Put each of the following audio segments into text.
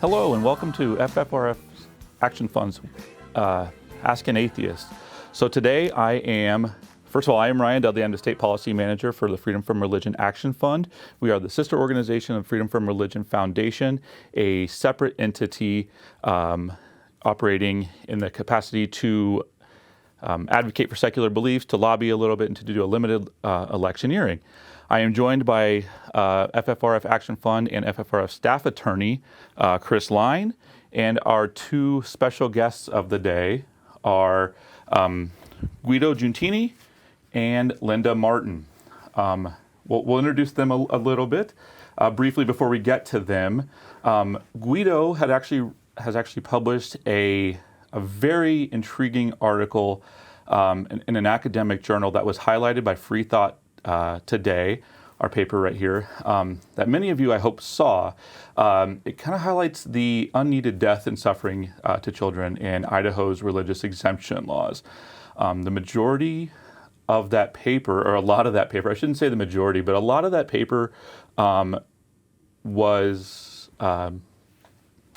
Hello and welcome to FFRF Action Fund's Ask an Atheist. So today I am Ryan Dudley. I'm the State Policy Manager for the Freedom from Religion Action Fund. We are the sister organization of Freedom from Religion Foundation, a separate entity operating in the capacity to advocate for secular beliefs, to lobby a little bit, and to do a limited electioneering. I am joined by FFRF Action Fund and FFRF staff attorney, Chris Line, and our two special guests of the day are Guido Giuntini and Linda Martin. We'll introduce them a little bit briefly before we get to them. Guido has actually published a very intriguing article in an academic journal that was highlighted by Free Thought Today, our paper right here, that many of you, I hope, saw. It kind of highlights the unneeded death and suffering to children in Idaho's religious exemption laws. The majority of that paper, or a lot of that paper, I shouldn't say the majority, but a lot of that paper was, a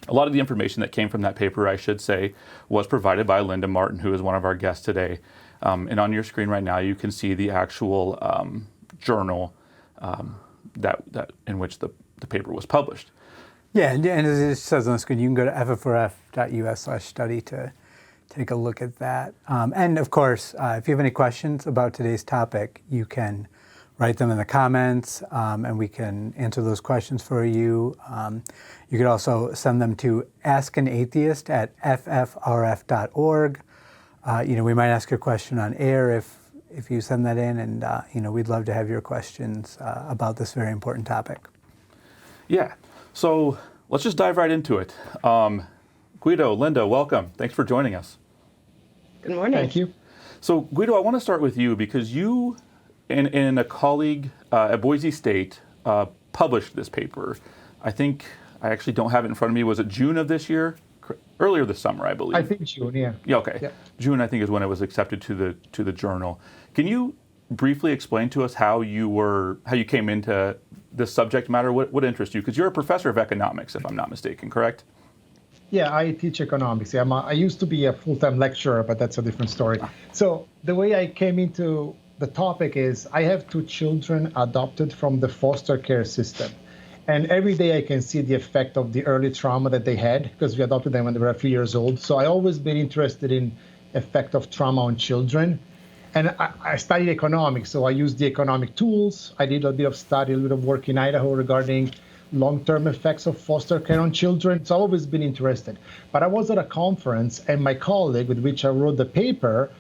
lot of the information that came from that paper, I should say, was provided by Linda Martin, who is one of our guests today. And on your screen right now, you can see the actual journal that in which the paper was published. Yeah, and as it says on the screen, you can go to ffrf.us/study to take a look at that. And of course, if you have any questions about today's topic, you can write them in the comments, and we can answer those questions for you. You could also send them to askanatheist@ffrf.org. We might ask your question on air if you send that in, and we'd love to have your questions about this very important topic. Yeah, so let's just dive right into it. Guido, Linda, welcome. Thanks for joining us. Good morning. Thank you. So Guido, I want to start with you because you and a colleague at Boise State published this paper. I actually don't have it in front of me. Was it June of this year? Earlier this summer, I believe. I think June, yeah. Yeah, okay. Yeah. June, I think, is when it was accepted to the journal. Can you briefly explain to us how you came into this subject matter? What interests you? Because you're a professor of economics, if I'm not mistaken, correct? Yeah, I teach economics. I used to be a full-time lecturer, but that's a different story. So the way I came into the topic is I have two children adopted from the foster care system. And every day I can see the effect of the early trauma that they had because we adopted them when they were a few years old. So I always been interested in effect of trauma on children. And I studied economics, so I used the economic tools. I did a bit of study, a little bit of work in Idaho regarding long-term effects of foster care on children. So I've always been interested. But I was at a conference, and my colleague with which I wrote the paper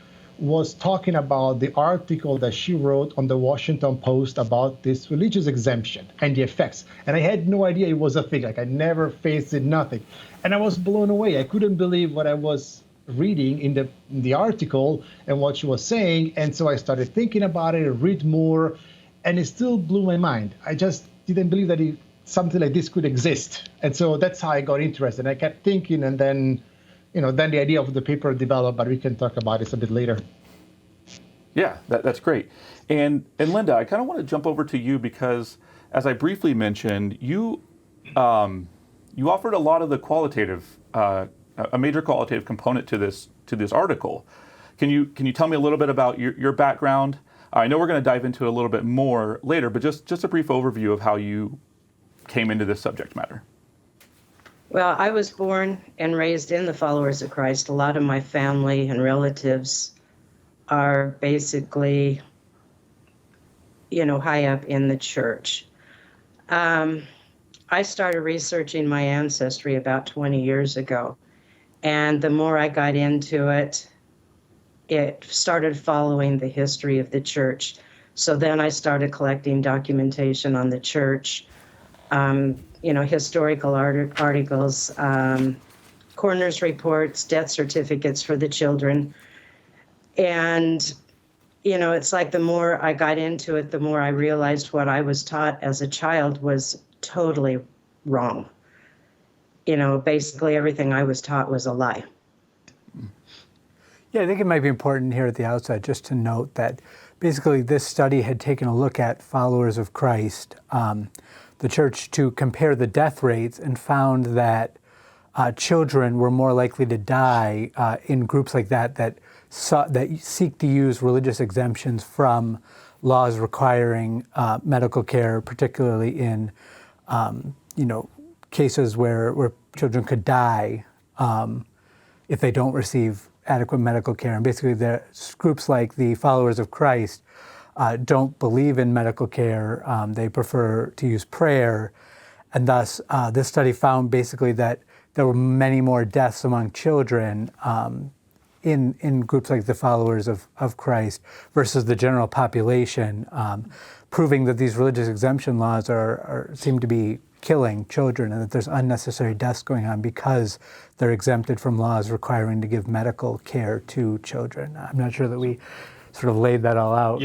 was talking about the article that she wrote on the Washington Post about this religious exemption and the effects. And I had no idea it was a thing. Like, I never faced it, nothing. And I was blown away. I couldn't believe what I was reading in the article and what she was saying. And so I started thinking about it, read more, and it still blew my mind. I just didn't believe that something like this could exist. And so that's how I got interested. I kept thinking, and then the idea of the paper developed, but we can talk about this a bit later. Yeah, that's great. And Linda, I kind of want to jump over to you because, as I briefly mentioned, you offered a lot of the qualitative, a major qualitative component to this article. Can you tell me a little bit about your background? I know we're going to dive into it a little bit more later, but just a brief overview of how you came into this subject matter. Well, I was born and raised in the followers of Christ. A lot of my family and relatives are basically, high up in the church. I started researching my ancestry about 20 years ago. And the more I got into it, it started following the history of the church. So then I started collecting documentation on the church, historical articles, coroner's reports, death certificates for the children. And, it's like the more I got into it, the more I realized what I was taught as a child was totally wrong. Basically everything I was taught was a lie. Yeah, I think it might be important here at the outset just to note that basically this study had taken a look at followers of Christ, the church, to compare the death rates, and found that children were more likely to die in groups like that seek to use religious exemptions from laws requiring medical care, particularly in cases where children could die if they don't receive adequate medical care. And basically, the groups like the Followers of Christ don't believe in medical care. They prefer to use prayer. And thus, this study found basically that there were many more deaths among children in groups like the Followers of Christ versus the general population, proving that these religious exemption laws seem to be killing children, and that there's unnecessary deaths going on because they're exempted from laws requiring to give medical care to children. I'm not sure that we sort of laid that all out.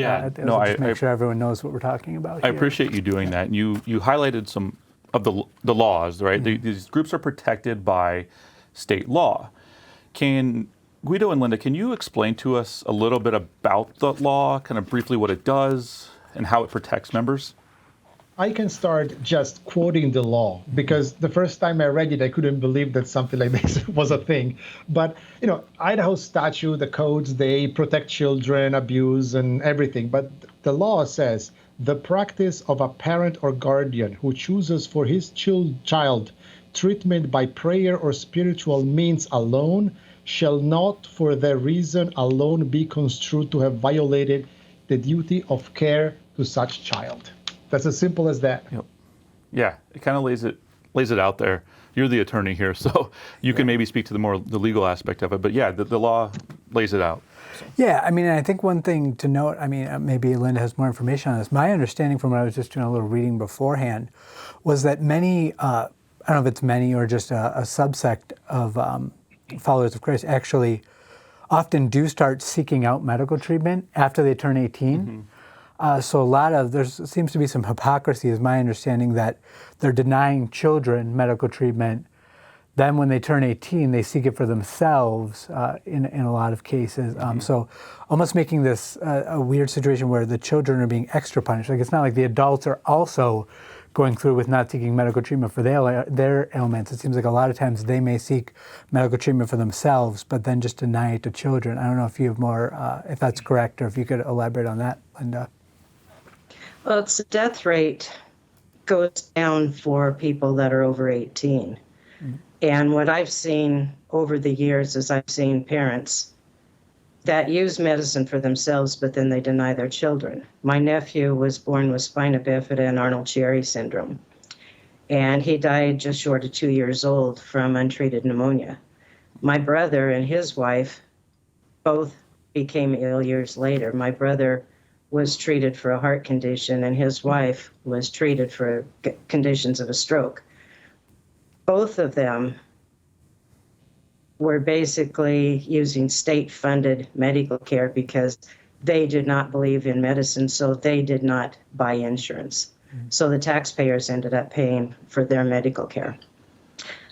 Make sure everyone knows what we're talking about I here. appreciate you doing that. And you highlighted some of the laws, right? Mm-hmm. These groups are protected by state law. Guido and Linda, can you explain to us a little bit about the law, kind of briefly what it does and how it protects members? I can start just quoting the law, because the first time I read it, I couldn't believe that something like this was a thing. But, Idaho statute, the codes, they protect children, abuse, and everything. But the law says the practice of a parent or guardian who chooses for his child treatment by prayer or spiritual means alone shall not for their reason alone be construed to have violated the duty of care to such child. That's as simple as that. Yep. Yeah, it kind of lays it out there. You're the attorney here, so you can maybe speak to the legal aspect of it. But yeah, the law lays it out. So. Yeah, I think one thing to note, maybe Linda has more information on this. My understanding from what I was just doing a little reading beforehand was that many, I don't know if it's many or just a subsect of Followers of Christ actually often do start seeking out medical treatment after they turn 18. Mm-hmm. So there seems to be some hypocrisy, is my understanding, that they're denying children medical treatment. Then when they turn 18, they seek it for themselves in a lot of cases. So almost making this a weird situation where the children are being extra punished. Like, it's not like the adults are also going through with not seeking medical treatment for their ailments. It seems like a lot of times they may seek medical treatment for themselves, but then just deny it to children. I don't know if you have more, if that's correct, or if you could elaborate on that, Linda. Well, the death rate goes down for people that are over 18. Mm-hmm. And what I've seen over the years is I've seen parents that use medicine for themselves, but then they deny their children. My nephew was born with spina bifida and Arnold-Chiari syndrome, and he died just short of 2 years old from untreated pneumonia. My brother and his wife both became ill years later. My brother was treated for a heart condition, and his wife was treated for conditions of a stroke. Both of them were basically using state-funded medical care because they did not believe in medicine, so they did not buy insurance. Mm-hmm. So the taxpayers ended up paying for their medical care.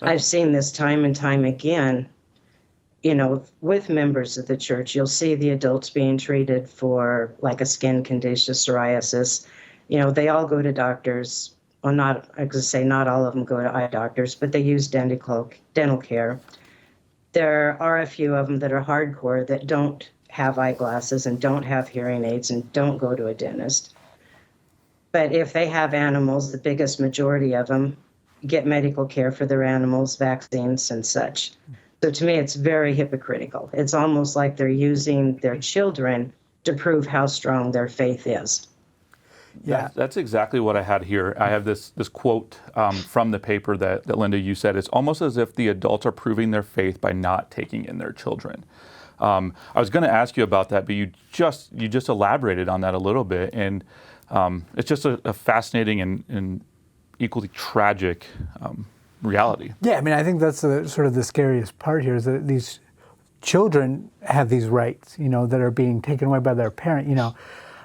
I've seen this time and time again. With members of the church, you'll see the adults being treated for like a skin condition, psoriasis. They all go to doctors. Well, not all of them go to eye doctors, but they use dental care. There are a few of them that are hardcore that don't have eyeglasses and don't have hearing aids and don't go to a dentist. But if they have animals, the biggest majority of them get medical care for their animals, vaccines and such. So to me, it's very hypocritical. It's almost like they're using their children to prove how strong their faith is. Yeah, that's exactly what I had here. I have this quote from the paper that Linda, you said. It's almost as if the adults are proving their faith by not taking in their children. I was going to ask you about that, but you just elaborated on that a little bit, and it's just a fascinating and equally tragic reality. Yeah, I think that's sort of the scariest part here, is that these children have these rights, that are being taken away by their parent,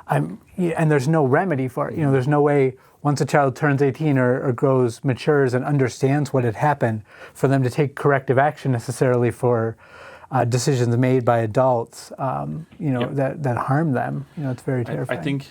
and there's no remedy for it. There's no way, once a child turns 18 or matures and understands what had happened, for them to take corrective action necessarily for decisions made by adults, that harm them. It's very terrifying. I think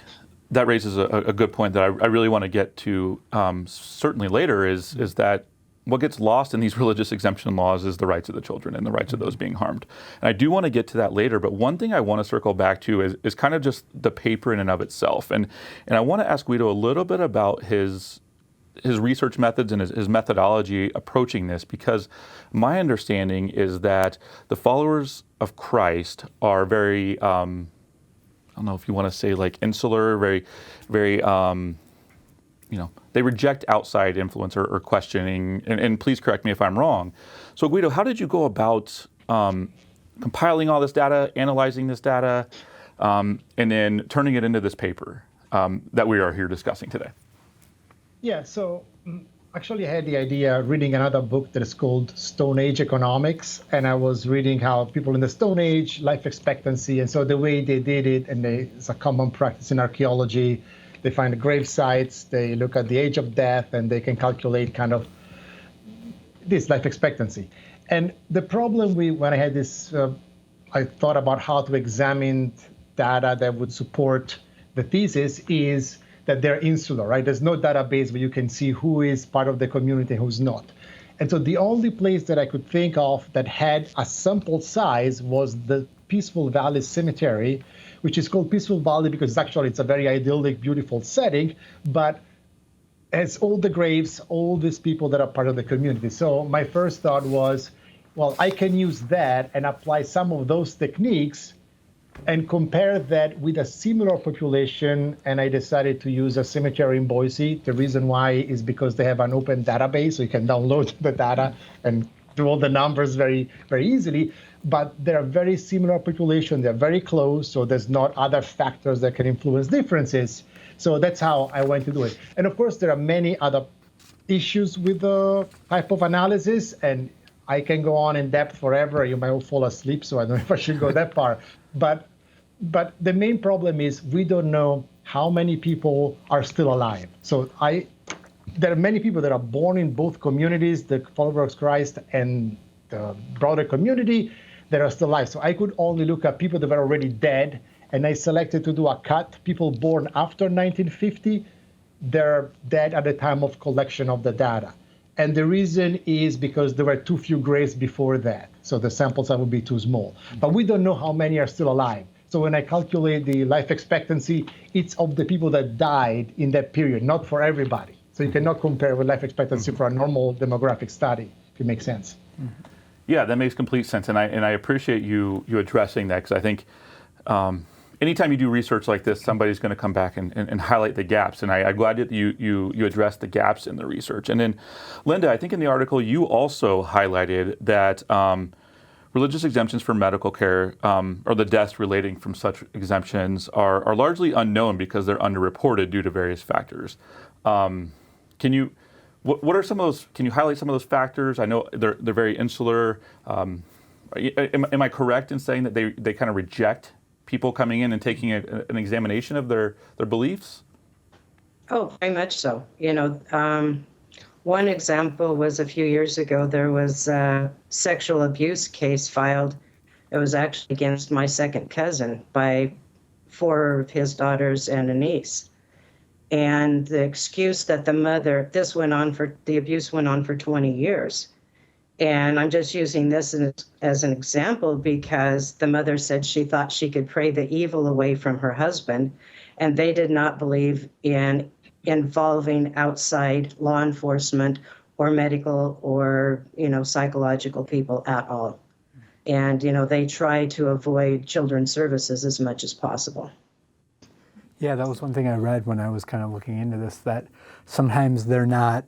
that raises a good point that I really want to get to certainly later is that what gets lost in these religious exemption laws is the rights of the children and the rights of those being harmed. And I do want to get to that later, but one thing I want to circle back to is kind of just the paper in and of itself. And I want to ask Guido a little bit about his research methods and his methodology approaching this, because my understanding is that the followers of Christ are very, I don't know if you want to say like insular, very, they reject outside influence or questioning, and please correct me if I'm wrong. So Guido, how did you go about compiling all this data, analyzing this data, and then turning it into this paper that we are here discussing today? Yeah, so actually I had the idea reading another book that is called Stone Age Economics, and I was reading how people in the Stone Age, life expectancy, and so the way they did it, and it's a common practice in archaeology. They find the grave sites, they look at the age of death, and they can calculate kind of this life expectancy. And the problem when I had this, I thought about how to examine data that would support the thesis is that they're insular, right? There's no database where you can see who is part of the community and who's not. And so the only place that I could think of that had a sample size was the Peaceful Valley Cemetery, which is called Peaceful Valley because it's a very idyllic, beautiful setting, but has all the graves, all these people that are part of the community. So my first thought was, well, I can use that and apply some of those techniques and compare that with a similar population. And I decided to use a cemetery in Boise. The reason why is because they have an open database, so you can download the data and do all the numbers very, very easily. But they're a very similar population. They're very close, so there's not other factors that can influence differences. So that's how I went to do it. And of course, there are many other issues with the type of analysis, and I can go on in depth forever. You might all fall asleep, so I don't know if I should go that far. But the main problem is we don't know how many people are still alive. So there are many people that are born in both communities, the followers of Christ and the broader community, that are still alive. So I could only look at people that were already dead, and I selected to do a cut. People born after 1950, they're dead at the time of collection of the data. And the reason is because there were too few graves before that. So the sample size would be too small. But we don't know how many are still alive. So when I calculate the life expectancy, it's of the people that died in that period, not for everybody. So you cannot compare with life expectancy for a normal demographic study, if it makes sense. Yeah, that makes complete sense, and I appreciate you addressing that, because I think anytime you do research like this, somebody's going to come back and highlight the gaps, and I'm glad that you addressed the gaps in the research. And then, Linda, I think in the article you also highlighted that religious exemptions for medical care, or the deaths relating from such exemptions, are largely unknown because they're underreported due to various factors. What are some of those? Can you highlight some of those factors? I know they're very insular. Am I correct in saying that they kind of reject people coming in and taking an examination of their beliefs? Oh, very much so. One example was a few years ago, there was a sexual abuse case filed. It was actually against my second cousin by 4 of his daughters and a niece. And the excuse that the abuse went on for 20 years. And I'm just using this as an example because the mother said she thought she could pray the evil away from her husband, and they did not believe in involving outside law enforcement or medical or, psychological people at all. And, they try to avoid children's services as much as possible. Yeah, that was one thing I read when I was kind of looking into this, that sometimes they're not,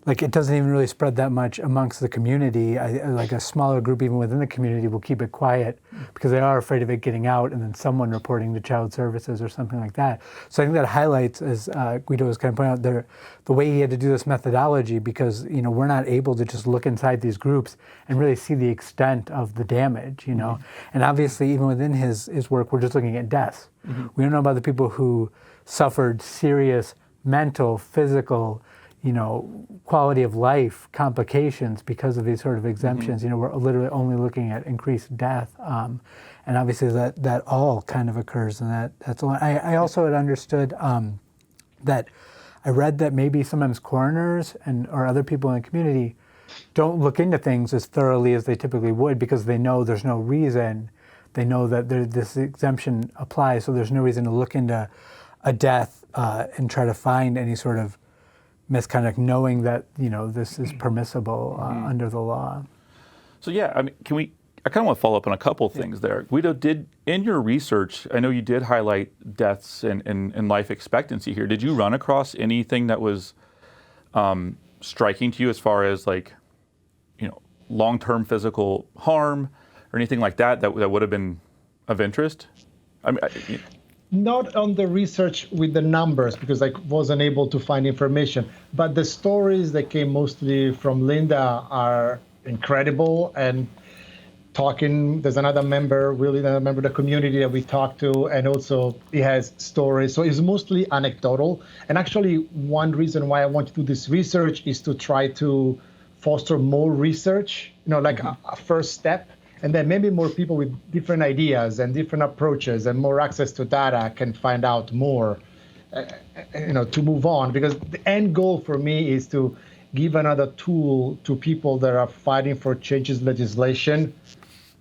it doesn't even really spread that much amongst the community. Like a smaller group even within the community will keep it quiet because they are afraid of it getting out and then someone reporting to child services or something like that. So I think that highlights, as Guido was kind of pointing out, the way he had to do this methodology, because we're not able to just look inside these groups and really see the extent of the damage, And obviously even within his work, we're just looking at deaths. Mm-hmm. We don't know about the people who suffered serious mental, physical, quality of life complications because of these sort of exemptions. Mm-hmm. We're literally only looking at increased death. And obviously that all kind of occurs, and that's a lot. I also had understood that I read that maybe sometimes coroners or other people in the community don't look into things as thoroughly as they typically would because they know there's no reason. They know that this exemption applies, so there's no reason to look into a death and try to find any sort of misconduct, knowing that this is permissible under the law. So yeah, I mean, I kind of want to follow up on a couple things there. Guido, in your research, I know you did highlight deaths and life expectancy here. Did you run across anything that was striking to you as far as long-term physical harm or anything like that would have been of interest? I mean, not on the research with the numbers because I wasn't able to find information, but the stories that came mostly from Linda are incredible. And there's another member, Willie, another member of the community that we talked to, and also he has stories. So it's mostly anecdotal. And actually, one reason why I want to do this research is to try to foster more research, a first step. And then maybe more people with different ideas and different approaches and more access to data can find out more, to move on. Because the end goal for me is to give another tool to people that are fighting for changes legislation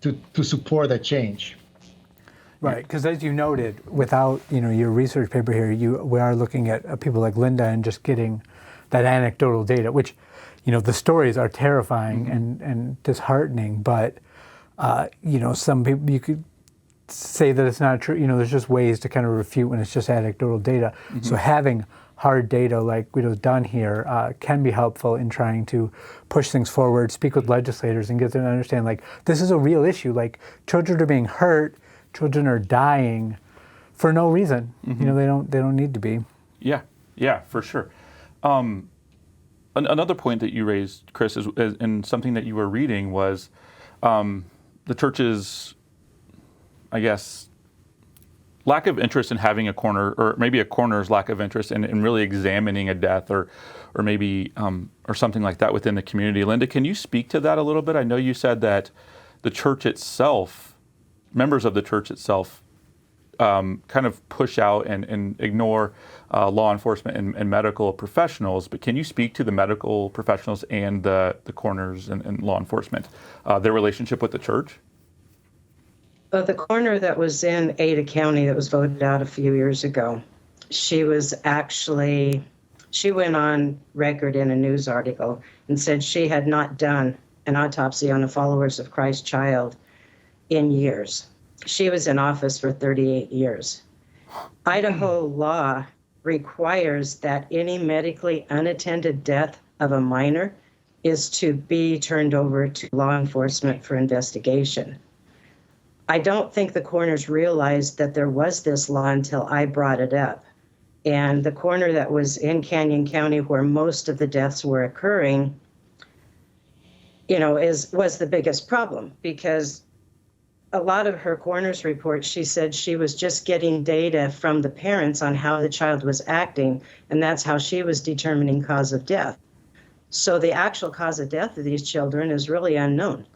to support that change. Right, because as you noted, without your research paper here, we are looking at people like Linda and just getting that anecdotal data, which the stories are terrifying and disheartening, but some people, you could say that it's not true. There's just ways to kind of refute when it's just anecdotal data. So having hard data like Guido's done here can be helpful in trying to push things forward, speak with legislators and get them to understand this is a real issue. Children are being hurt, children are dying for no reason. They don't need to be. Yeah, for sure. Another point that you raised, Chris, and something that you were reading was the church's, I guess, lack of interest in having a coroner, or maybe a coroner's lack of interest in really examining a death or maybe, or something like that within the community. Linda, can you speak to that a little bit? I know you said that the church itself, members of the church itself, kind of push out and ignore law enforcement and medical professionals, but can you speak to the medical professionals and the coroners and law enforcement, their relationship with the church? The coroner that was in Ada County that was voted out a few years ago, she went on record in a news article and said she had not done an autopsy on a Followers of Christ child in years. She was in office for 38 years. Idaho law requires that any medically unattended death of a minor is to be turned over to law enforcement for investigation. I don't think the coroners realized that there was this law until I brought it up. And the coroner that was in Canyon County, where most of the deaths were occurring, was the biggest problem, because a lot of her coroner's reports, she said she was just getting data from the parents on how the child was acting, and that's how she was determining cause of death. So the actual cause of death of these children is really unknown.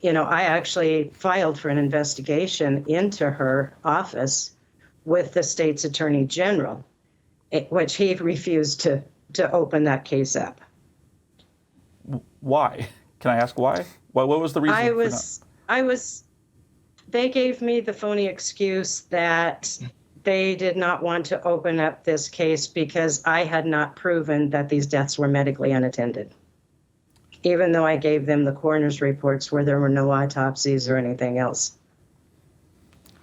I actually filed for an investigation into her office with the state's attorney general, which he refused to open that case up. Why? Can I ask why? What was the reason? They gave me the phony excuse that they did not want to open up this case because I had not proven that these deaths were medically unattended, even though I gave them the coroner's reports where there were no autopsies or anything else.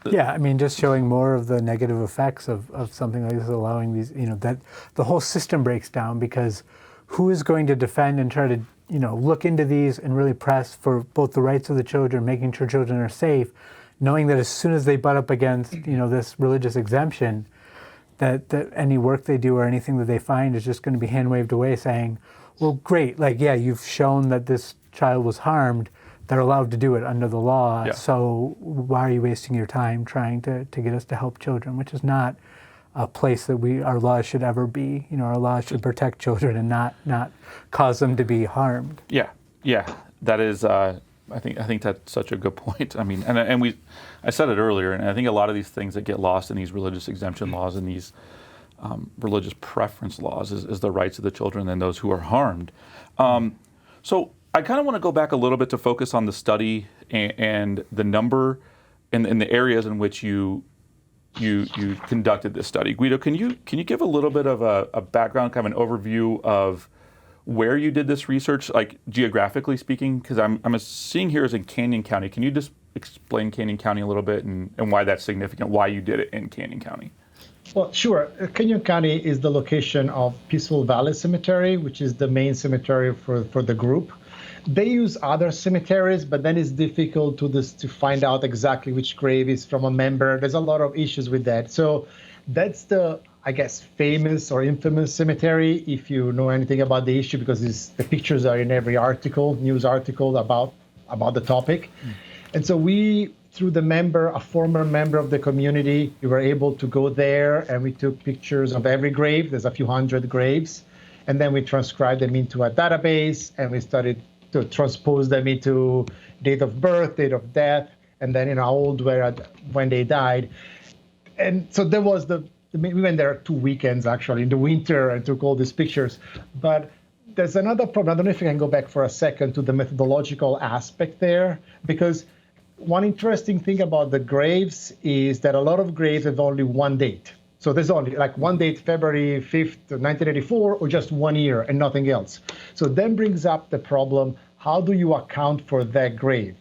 Yeah, I mean, just showing more of the negative effects of something like this, allowing these, that the whole system breaks down, because who is going to defend and try to, look into these and really press for both the rights of the children, making sure children are safe, knowing that as soon as they butt up against, this religious exemption, that any work they do or anything that they find is just going to be hand waved away saying, well, great, you've shown that this child was harmed. They're allowed to do it under the law. Yeah. So why are you wasting your time trying to get us to help children, which is not a place that our laws should ever be. Our laws should protect children and not cause them to be harmed. Yeah. That is I think that's such a good point. I mean, I said it earlier, and I think a lot of these things that get lost in these religious exemption laws and these religious preference laws is the rights of the children and those who are harmed. So I kind of want to go back a little bit to focus on the study and the number and the areas in which you conducted this study. Guido, can you give a little bit of a background, kind of an overview of where you did this research, like geographically speaking? Because I'm seeing here is in Canyon County. Can you just explain Canyon County a little bit and why that's significant, why you did it in Canyon County? Well, sure. Canyon County is the location of Peaceful Valley Cemetery, which is the main cemetery for the group. They use other cemeteries, but then it's difficult to find out exactly which grave is from a member. There's a lot of issues with that. So that's the, I guess, famous or infamous cemetery, if you know anything about the issue, because the pictures are in every article, news article about the topic. And so we, through a former member of the community, we were able to go there and we took pictures of every grave. There's a few hundred graves. And then we transcribed them into a database and we started to transpose them into date of birth, date of death, and then how old were when they died. And so there was we went there 2 weekends actually in the winter and took all these pictures. But there's another problem. I don't know if you can go back for a second to the methodological aspect there, because one interesting thing about the graves is that a lot of graves have only one date. So there's only like one date, February 5th, 1984, or just 1 year and nothing else. So then brings up the problem, how do you account for that grave?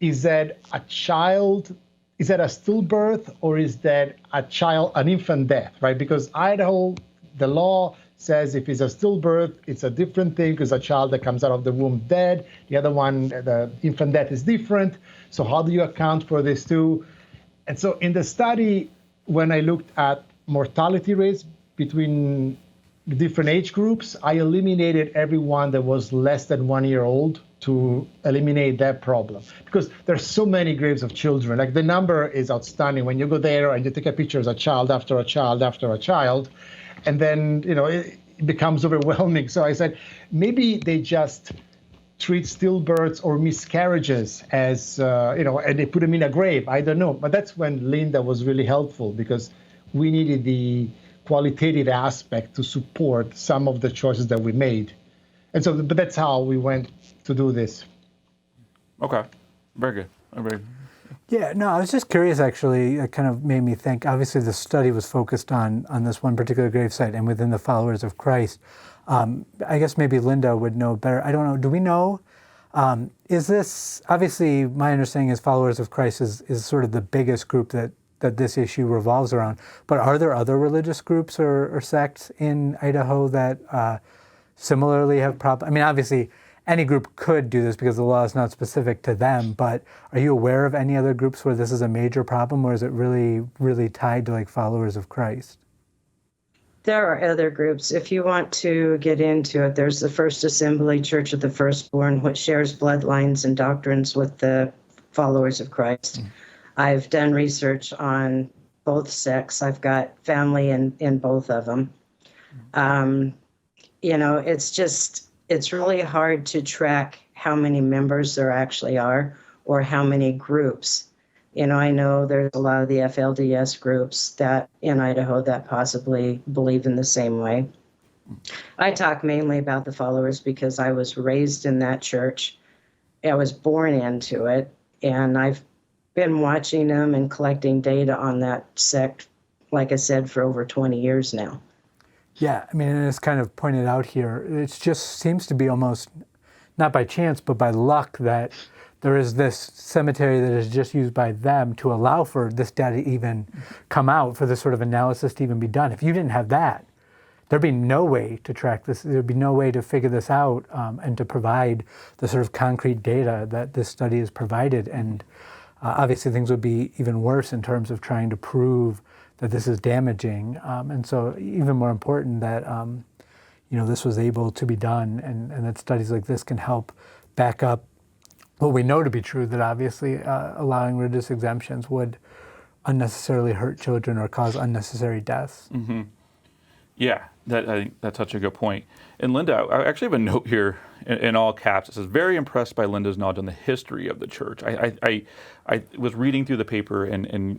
Is that a child, is that a stillbirth, or is that an infant death, right? Because Idaho, the law says if it's a stillbirth, it's a different thing because a child that comes out of the womb dead. The other one, the infant death, is different. So how do you account for this too? And so in the study, when I looked at mortality rates between the different age groups, I eliminated everyone that was less than 1 year old to eliminate that problem. Because there's so many graves of children. Like the number is outstanding. When you go there and you take a picture of a child after a child after a child, and then, it becomes overwhelming. So I said, maybe they just treat stillbirths or miscarriages as, and they put them in a grave. I don't know. But that's when Linda was really helpful, because we needed the qualitative aspect to support some of the choices that we made. And so, but that's how we went to do this. Okay, very good. Very good. Yeah, no, I was just curious, actually. It kind of made me think, obviously the study was focused on this one particular gravesite and within the followers of Christ. I guess maybe Linda would know better. I don't know. Do we know, is this, obviously my understanding is followers of Christ is sort of the biggest group that this issue revolves around. But are there other religious groups or sects in Idaho that similarly have problems? I mean, obviously, any group could do this because the law is not specific to them, but are you aware of any other groups where this is a major problem, or is it really, really tied to like followers of Christ? There are other groups. If you want to get into it, there's the First Assembly Church of the Firstborn, which shares bloodlines and doctrines with the followers of Christ. I've done research on both sects. I've got family in both of them. It's really hard to track how many members there actually are or how many groups. I know there's a lot of the FLDS groups that in Idaho that possibly believe in the same way. I talk mainly about the followers because I was raised in that church. I was born into it, and I've been watching them and collecting data on that sect, like I said, for over 20 years now. Yeah, I mean, and it's kind of pointed out here, it just seems to be almost, not by chance, but by luck, that there is this cemetery that is just used by them to allow for this data to even come out, for this sort of analysis to even be done. If you didn't have that, there'd be no way to track this. There'd be no way to figure this out and to provide the sort of concrete data that this study has provided. And obviously things would be even worse in terms of trying to prove that this is damaging. And so even more important that this was able to be done, and that studies like this can help back up what we know to be true, that obviously allowing religious exemptions would unnecessarily hurt children or cause unnecessary deaths. Mm-hmm. Yeah, I think that's such a good point. And Linda, I actually have a note here in all caps. It says, very impressed by Linda's knowledge on the history of the church. I was reading through the paper and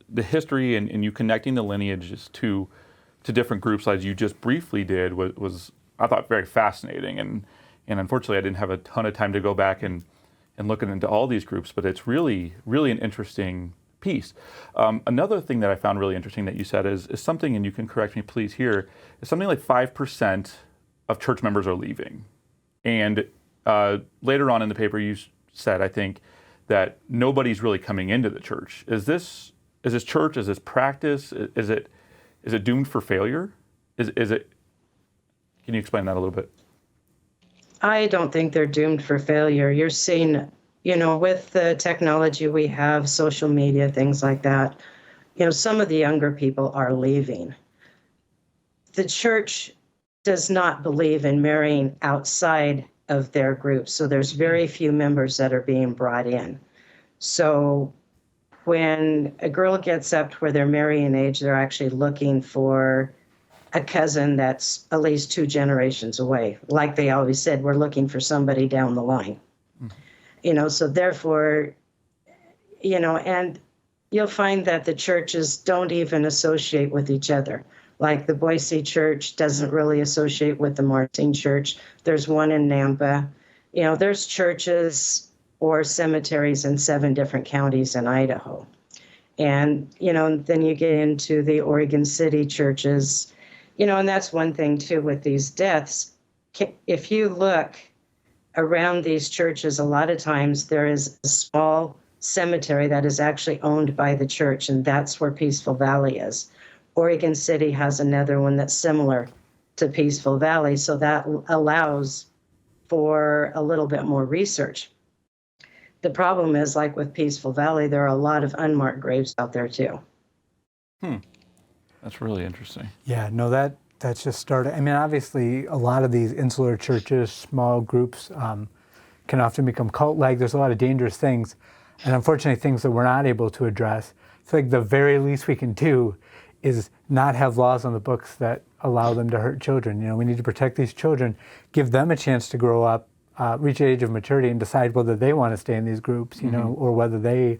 the history and you connecting the lineages to different groups as you just briefly did was I thought very fascinating. And unfortunately I didn't have a ton of time to go back and look into all these groups, but it's really, really an interesting piece. Another thing that I found really interesting that you said is something, and you can correct me please here, is something like 5% of church members are leaving. And later on in the paper you said, I think, that nobody's really coming into the church. Is this church, is this practice, is it doomed for failure? Is it, can you explain that a little bit? I don't think they're doomed for failure. You're seeing, with the technology we have, social media, things like that, some of the younger people are leaving. The church does not believe in marrying outside of their group, so there's very few members that are being brought in. So when a girl gets up to where they're marrying age, they're actually looking for a cousin that's at least 2 generations away. Like they always said, we're looking for somebody down the line. So therefore, and you'll find that the churches don't even associate with each other. Like the Boise church doesn't really associate with the Martin church. There's one in Nampa. There's churches or cemeteries in 7 different counties in Idaho. And, then you get into the Oregon City churches, and that's one thing too with these deaths. If you look around these churches, a lot of times there is a small cemetery that is actually owned by the church, and that's where Peaceful Valley is. Oregon City has another one that's similar to Peaceful Valley, so that allows for a little bit more research. The problem is, like with Peaceful Valley, there are a lot of unmarked graves out there too. That's really interesting. Yeah, no, that's just started. I mean, obviously, a lot of these insular churches, small groups, can often become cult-like. There's a lot of dangerous things, and unfortunately, things that we're not able to address. So, like, the very least we can do is not have laws on the books that allow them to hurt children. We need to protect these children, give them a chance to grow up, reach the age of maturity, and decide whether they want to stay in these groups, or whether they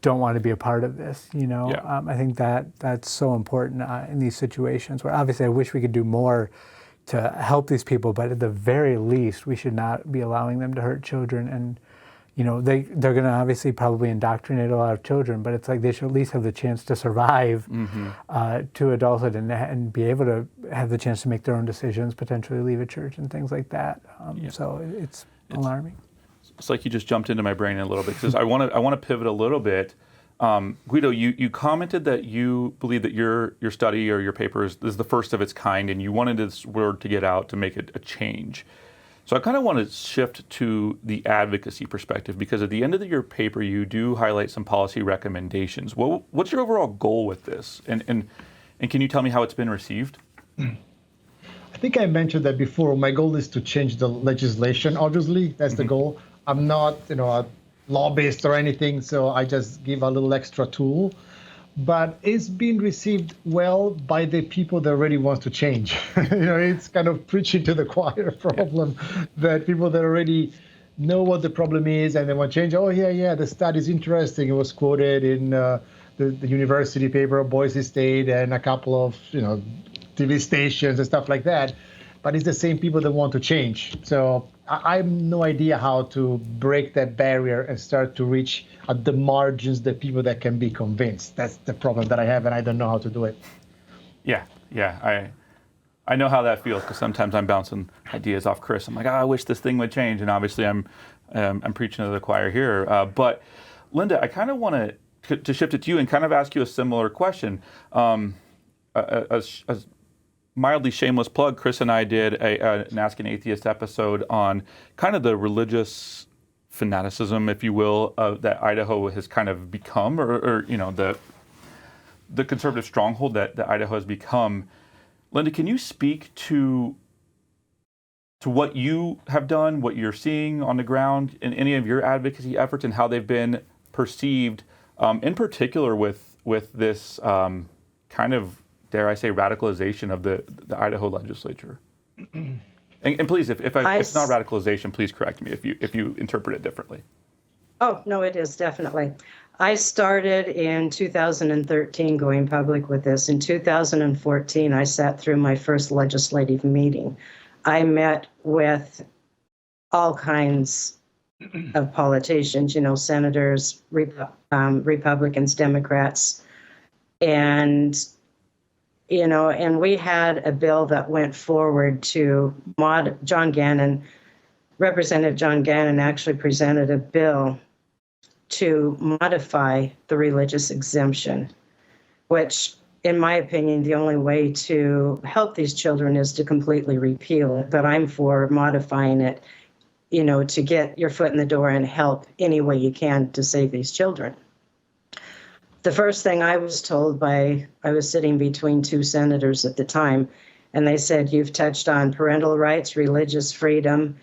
don't want to be a part of this, Yeah. I think that's so important in these situations where obviously I wish we could do more to help these people, but at the very least, we should not be allowing them to hurt children. And, they're going to obviously probably indoctrinate a lot of children, but it's like they should at least have the chance to survive to adulthood and be able to have the chance to make their own decisions, potentially leave a church and things like that. So it's alarming. It's like you just jumped into my brain a little bit because I want to pivot a little bit. Guido, you commented that you believe that your study or your paper is the first of its kind, and you wanted this word to get out to make it a change. So I kind of want to shift to the advocacy perspective because at the end of your paper, you do highlight some policy recommendations. What's your overall goal with this, and can you tell me how it's been received? I think I mentioned that before. My goal is to change the legislation. Obviously, that's the goal. I'm not, a lobbyist or anything, so I just give a little extra tool. But it's been received well by the people that already want to change. It's kind of preaching to the choir problem that people that already know what the problem is and they want to change. Oh, yeah, the study is interesting. It was quoted in the university paper of Boise State and a couple of, TV stations and stuff like that. But it's the same people that want to change. So I have no idea how to break that barrier and start to reach at the margins the people that can be convinced. That's the problem that I have, and I don't know how to do it. Yeah. I know how that feels because sometimes I'm bouncing ideas off Chris. I'm like, I wish this thing would change, and obviously I'm preaching to the choir here. But Linda, I kind of want to shift it to you and kind of ask you a similar question. A mildly shameless plug, Chris and I did an Ask an Atheist episode on kind of the religious fanaticism, if you will, that Idaho has kind of become, or the conservative stronghold that Idaho has become. Linda, can you speak to what you have done, what you're seeing on the ground in any of your advocacy efforts, and how they've been perceived, in particular with this kind of dare I say, radicalization of the Idaho legislature. And please, if it's not radicalization, please correct me if you interpret it differently. Oh, no, it is definitely. I started in 2013 going public with this. In 2014, I sat through my first legislative meeting. I met with all kinds of politicians, senators, Republicans, Democrats, and we had a bill that went forward to Representative John Gannon actually presented a bill to modify the religious exemption, which, in my opinion, the only way to help these children is to completely repeal it. But I'm for modifying it, to get your foot in the door and help any way you can to save these children. The first thing I was told I was sitting between two senators at the time, and they said, "You've touched on parental rights, religious freedom,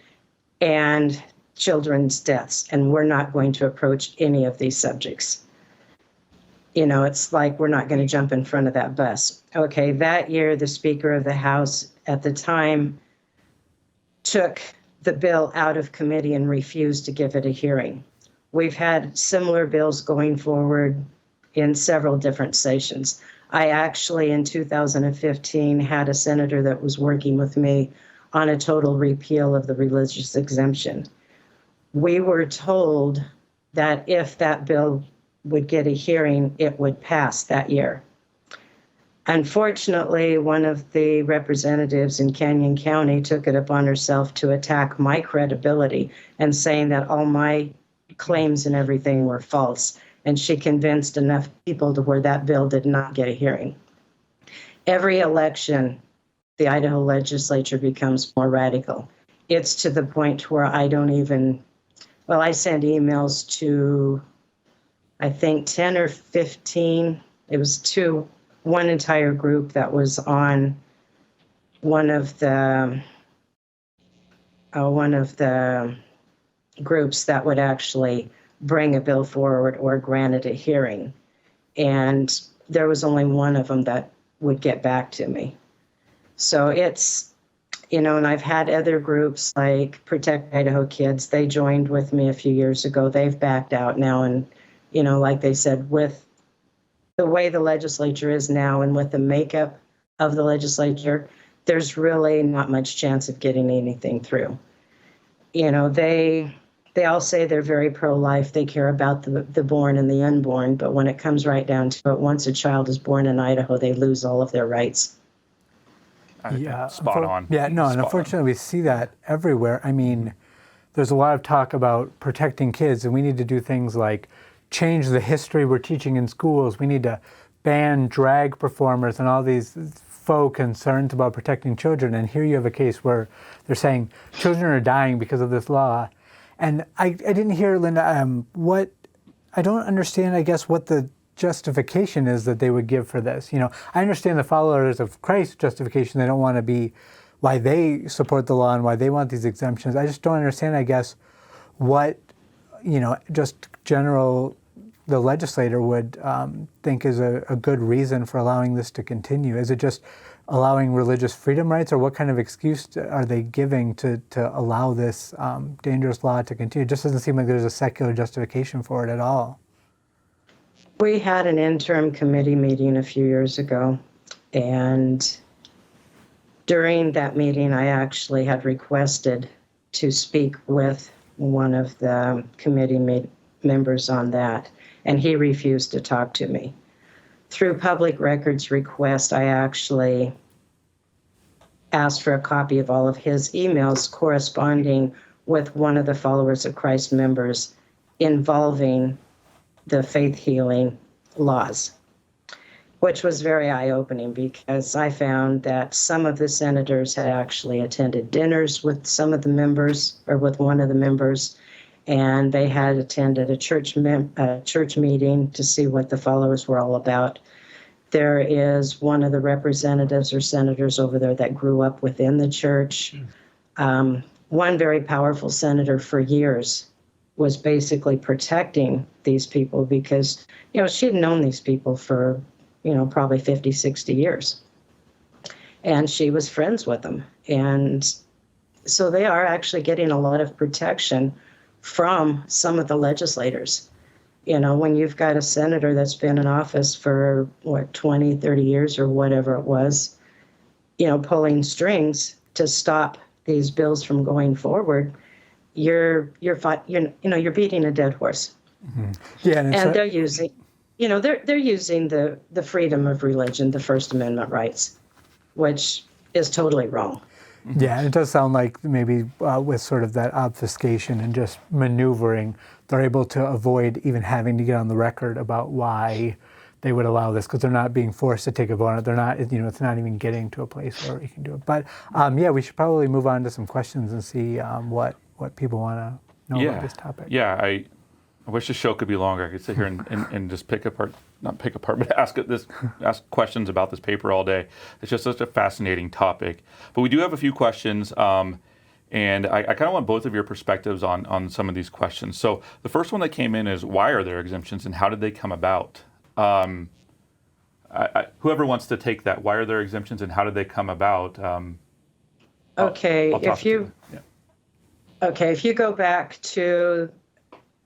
and children's deaths, and we're not going to approach any of these subjects." It's like we're not going to jump in front of that bus. Okay, that year, the Speaker of the House at the time took the bill out of committee and refused to give it a hearing. We've had similar bills going forward in several different sessions. I actually, in 2015, had a senator that was working with me on a total repeal of the religious exemption. We were told that if that bill would get a hearing, it would pass that year. Unfortunately, one of the representatives in Canyon County took it upon herself to attack my credibility and saying that all my claims and everything were false. And she convinced enough people to where that bill did not get a hearing. Every election, the Idaho legislature becomes more radical. It's to the point where I send emails to, I think, 10 or 15. It was to one entire group that was on one of the groups that would actually bring a bill forward or grant it a hearing. And there was only one of them that would get back to me. So it's, and I've had other groups like Protect Idaho Kids. They joined with me a few years ago. They've backed out now. And, like they said, with the way the legislature is now and with the makeup of the legislature, there's really not much chance of getting anything through. They all say they're very pro-life. They care about the born and the unborn. But when it comes right down to it, once a child is born in Idaho, they lose all of their rights. Yeah, spot on. Yeah, no, and unfortunately, we see that everywhere. I mean, there's a lot of talk about protecting kids, and we need to do things like change the history we're teaching in schools. We need to ban drag performers and all these faux concerns about protecting children. And here you have a case where they're saying children are dying because of this law. And I didn't hear, Linda, I don't understand, I guess, what the justification is that they would give for this. I understand the followers of Christ's justification. They don't want to be, why they support the law and why they want these exemptions. I just don't understand, I guess, what, just general, the legislator would think is a good reason for allowing this to continue. Is it just allowing religious freedom rights, or what kind of excuse are they giving to allow this dangerous law to continue? It just doesn't seem like there's a secular justification for it at all. We had an interim committee meeting a few years ago, and during that meeting, I actually had requested to speak with one of the committee members on that, and he refused to talk to me. Through public records request, I actually asked for a copy of all of his emails corresponding with one of the Followers of Christ members involving the faith healing laws, which was very eye-opening because I found that some of the senators had actually attended dinners with some of the members or with one of the members, and they had attended a church meeting to see what the followers were all about. There is one of the representatives or senators over there that grew up within the church. One very powerful senator for years was basically protecting these people because, she'd known these people for, probably 50, 60 years. and she was friends with them. And so they are actually getting a lot of protection from some of the legislators. You know, when you've got a senator that's been in office for, 20, 30 years or whatever it was, you know, pulling strings to stop these bills from going forward, you're beating a dead horse. Mm-hmm. Yeah, and they're using, they're using the freedom of religion, the First Amendment rights, which is totally wrong. Yeah, and it does sound like maybe with sort of that obfuscation and just maneuvering, they're able to avoid even having to get on the record about why they would allow this, because they're not being forced to take a vote on it. They're not, it's not even getting to a place where you can do it. But yeah, we should probably move on to some questions and see what people want to know about this topic. Yeah, I wish the show could be longer. I could sit here and just but ask questions about this paper all day. It's just such a fascinating topic. But we do have a few questions, and I kind of want both of your perspectives on some of these questions. So the first one that came in is, why are there exemptions and how did they come about? Whoever wants to take that, why are there exemptions and how did they come about? Okay, if you go back to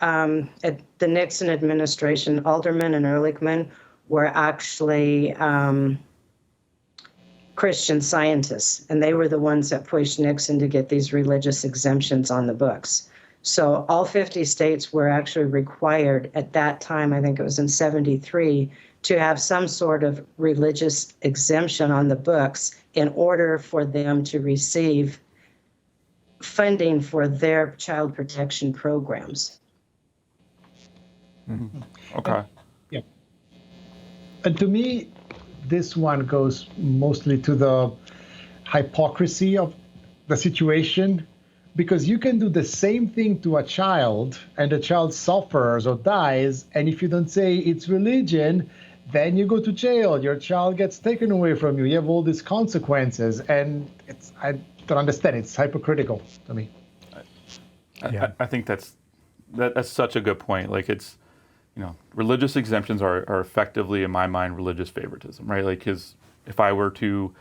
at the Nixon administration, Alderman and Ehrlichman were actually Christian scientists, and they were the ones that pushed Nixon to get these religious exemptions on the books. So all 50 states were actually required at that time, I think it was in 73, to have some sort of religious exemption on the books in order for them to receive funding for their child protection programs. Mm-hmm. Okay. Yeah. And to me, this one goes mostly to the hypocrisy of the situation, because you can do the same thing to a child and the child suffers or dies, and if you don't say it's religion, then you go to jail, your child gets taken away from you, you have all these consequences, and I don't understand, it's hypocritical to me. I think that's such a good point. Like, it's, religious exemptions are effectively, in my mind, religious favoritism, right? Like, because if I were to,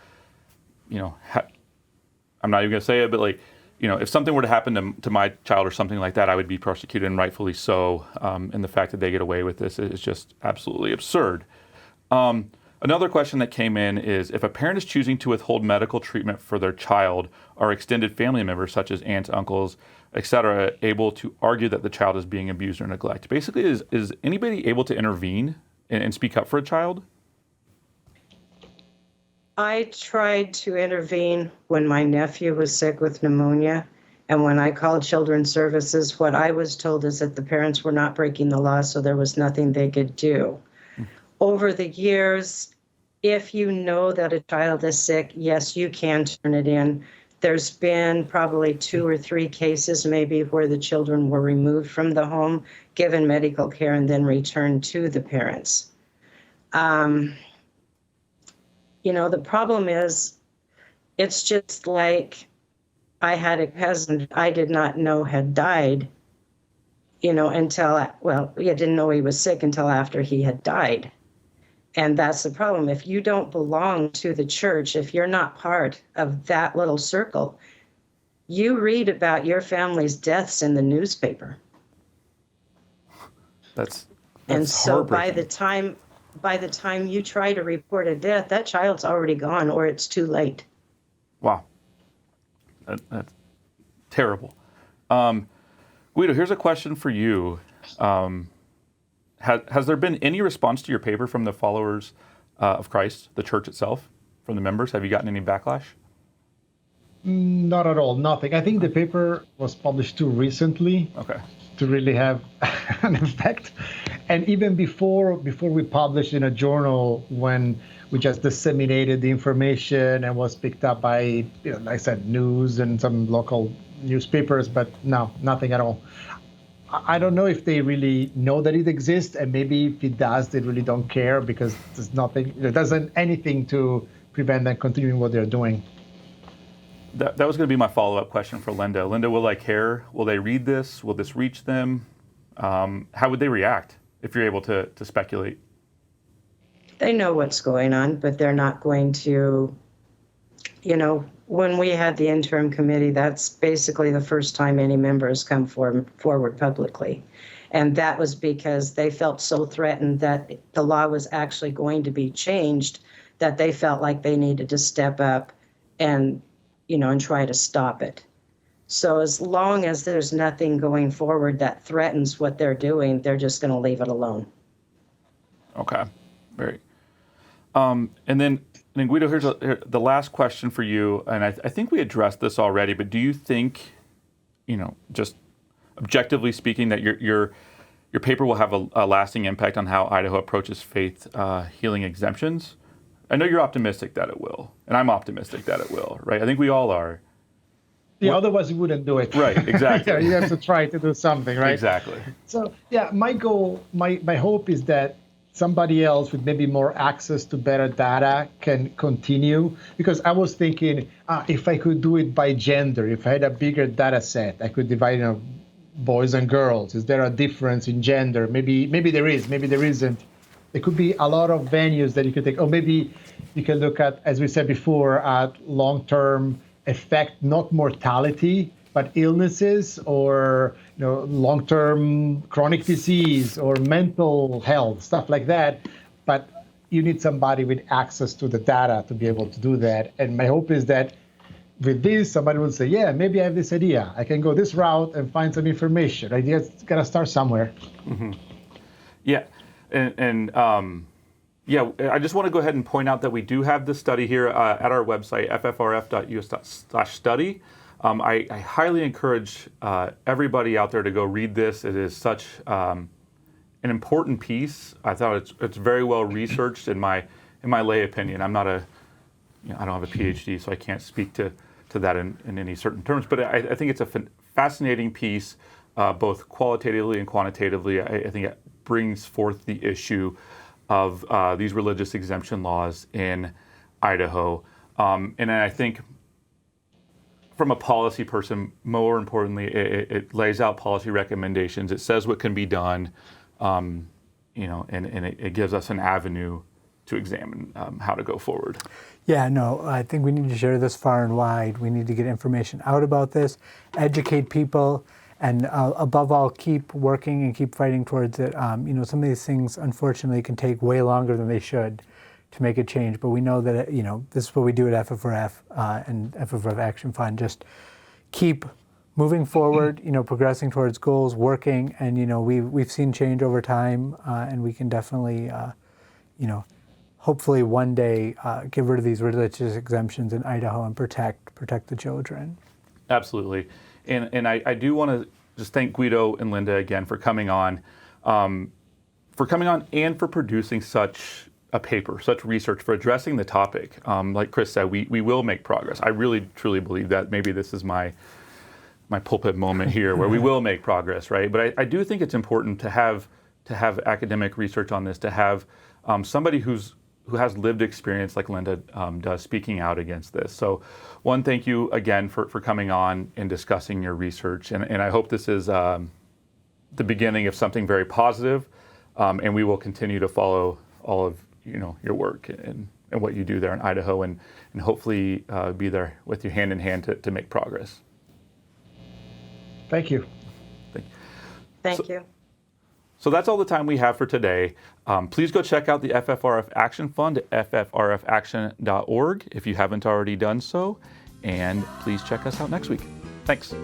I'm not even going to say it, but like, if something were to happen to my child or something like that, I would be persecuted, and rightfully so. And the fact that they get away with this is just absolutely absurd. Another question that came in is, if a parent is choosing to withhold medical treatment for their child, are extended family members such as aunts, uncles, etc., able to argue that the child is being abused or neglected? Basically, is anybody able to intervene and speak up for a child? I tried to intervene when my nephew was sick with pneumonia, and when I called Children's Services, what I was told is that the parents were not breaking the law, so there was nothing they could do. Over the years, if you know that a child is sick, yes, you can turn it in. There's been probably 2 or 3 cases maybe where the children were removed from the home, given medical care, and then returned to the parents. The problem is, it's just like I had a cousin I did not know had died, until, I didn't know he was sick until after he had died. And that's the problem. If you don't belong to the church, if you're not part of that little circle, you read about your family's deaths in the newspaper. That's and so by the time you try to report a death, that child's already gone, or it's too late. Wow. That's terrible. Guido, here's a question for you. Has there been any response to your paper from the followers of Christ, the church itself, from the members? Have you gotten any backlash? Not at all, nothing. I think the paper was published too recently to really have an effect. And even before we published in a journal, when we just disseminated the information and was picked up by, like I said, news and some local newspapers, but no, nothing at all. I don't know if they really know that it exists, and maybe if it does, they really don't care, because there's nothing, there doesn't anything to prevent them continuing what they're doing. That was going to be my follow-up question for Linda. Linda, will they care? Will they read this? Will this reach them? How would they react if you're able to speculate? They know what's going on, but they're not going to when we had the interim committee, that's basically the first time any member has come forward publicly. And that was because they felt so threatened that the law was actually going to be changed that they felt like they needed to step up and, and try to stop it. So as long as there's nothing going forward that threatens what they're doing, they're just going to leave it alone. Okay, very. And then Guido, here's the last question for you, and I think we addressed this already, but do you think, just objectively speaking, that your paper will have a lasting impact on how Idaho approaches faith healing exemptions? I know you're optimistic that it will, and I'm optimistic that it will, right? I think we all are. Yeah, otherwise you wouldn't do it. Right, exactly. Yeah, you have to try to do something, right? Exactly. So, yeah, my goal, my hope is that somebody else with maybe more access to better data can continue. Because I was thinking, if I could do it by gender, if I had a bigger data set, I could divide, boys and girls. Is there a difference in gender? Maybe there is, maybe there isn't. There could be a lot of venues that you could take. Or maybe you can look at, as we said before, at long-term effect, not mortality, but illnesses or long-term chronic disease or mental health, stuff like that. But you need somebody with access to the data to be able to do that. And my hope is that with this, somebody will say, yeah, maybe I have this idea. I can go this route and find some information. Right? You got to start somewhere. Mm-hmm. Yeah. And I just want to go ahead and point out that we do have this study here at our website, ffrf.us/study. I highly encourage everybody out there to go read this. It is such an important piece. I thought it's very well researched in my lay opinion. I'm not I don't have a PhD, so I can't speak to that in any certain terms. But I think it's a fascinating piece, both qualitatively and quantitatively. I think it brings forth the issue of these religious exemption laws in Idaho. And I think from a policy person, more importantly, it lays out policy recommendations. It says what can be done, and it gives us an avenue to examine how to go forward. Yeah, no, I think we need to share this far and wide. We need to get information out about this, educate people, and above all, keep working and keep fighting towards it. Some of these things, unfortunately, can take way longer than they should to make a change. But we know that, this is what we do at FFRF and FFRF Action Fund. Just keep moving forward, progressing towards goals, working, and, we've seen change over time, and we can definitely, hopefully one day get rid of these religious exemptions in Idaho and protect the children. Absolutely. And I do want to just thank Guido and Linda again for coming on, and for producing such a paper, such research, for addressing the topic. Like Chris said, we will make progress. I really, truly believe that. Maybe this is my pulpit moment here where we will make progress, right? But I do think it's important to have academic research on this, to have somebody who has lived experience like Linda does speaking out against this. So one, thank you again for coming on and discussing your research. And I hope this is the beginning of something very positive, and we will continue to follow all of your work and what you do there in Idaho, and hopefully be there with you hand in hand to make progress. Thank you. Thank you. So that's all the time we have for today. Please go check out the FFRF Action Fund at ffrfaction.org if you haven't already done so. And please check us out next week. Thanks.